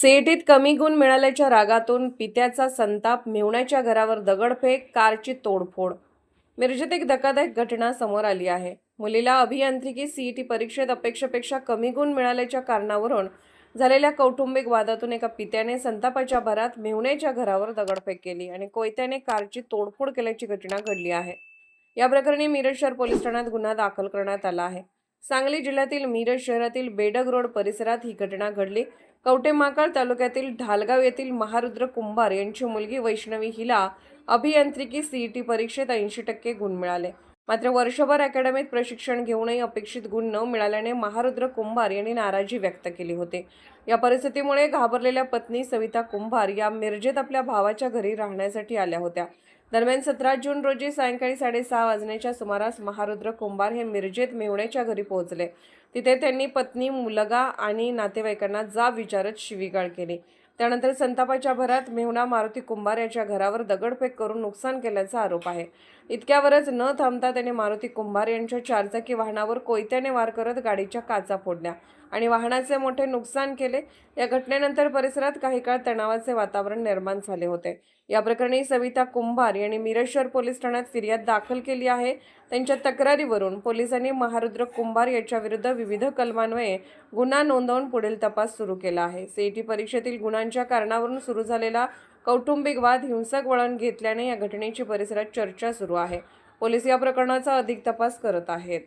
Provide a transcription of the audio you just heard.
सीईटीत कमी गुण मिळाल्याच्या रागातून पित्याचा संताप, मेहुण्याच्या घरावर दगडफेक, कारची तोडफोड. मिरजेत एक धक्कादायक घटना समोर आली आहे. मुलीला अभियांत्रिकी सीईटी परीक्षेत अपेक्षेपेक्षा कमी गुण मिळाल्याच्या कारणावरून झालेल्या कौटुंबिक वादातून एका पित्याने संतापाच्या भरात मेहुण्याच्या घरावर दगडफेक केली आणि कोयत्याने कारची तोडफोड केल्याची घटना घडली आहे. या प्रकरणी मिरज शहर पोलीस ठाण्यात गुन्हा दाखल करण्यात आला आहे. सांगली जिल्ह्यातील मिरज शहरातील बेडग रोड परिसरात ही घटना घडली. कवठेमहांकाळ तालुक्यातील ढालगाव येथील महारुद्र कुंभार यांची मुलगी वैष्णवी हिला अभियांत्रिकी सीईटी परीक्षेत 80% गुण मिळाले. मात्र वर्षभर अकॅडमीत प्रशिक्षण घेऊनही अपेक्षित गुण न मिळाल्याने महारुद्र कुंभार यांनी नाराजी व्यक्त केली होती. या परिस्थितीमुळे घाबरलेल्या पत्नी सविता कुंभार या मिरजेत आपल्या भावाच्या घरी राहण्यासाठी आल्या होत्या. दरम्यान 17 जून रोजी सायंकाळी 6:30 वाजण्याच्या सुमारास महारुद्र कुंभार हे मिरजेत मेहुण्याच्या घरी पोहोचले. तिथे त्यांनी पत्नी, मुलगा आणि नातेवाईकांना जाब विचारत शिवीगाळ केली. त्यानंतर संतापाच्या भरात मेहुणा मारुती कुंभार याच्या घरावर दगडफेक करून नुकसान केल्याचा आरोप आहे. इतक्यावरच न थांबता त्याने मारुती कुंभार यांच्या चारचाकी वाहनावर कोयत्याने वार करत गाडीच्या काचा फोडल्या आणि वाहनाचे मोठे नुकसान केले. या घटनेनंतर परिसरात काही काळ तणावाचे वातावरण निर्माण झाले होते. या प्रकरणी सविता कुंभार यांनी मिरज शहर पोलीस ठाण्यात फिर्याद दाखल केली आहे. त्यांच्या तक्रारीवरून पोलिसांनी महारुद्र कुंभार याच्याविरुद्ध विविध कलमान्वये गुन्हा नोंदवून पुढील तपास सुरू केला आहे. सीईटी परीक्षेतील गुणांच्या कारणावरून सुरू झालेला कौटुंबिक वाद हिंसक वळण घेतल्याने या घटनेची परिसरात चर्चा सुरू आहे. पोलीस या प्रकरणाचा अधिक तपास करत आहेत.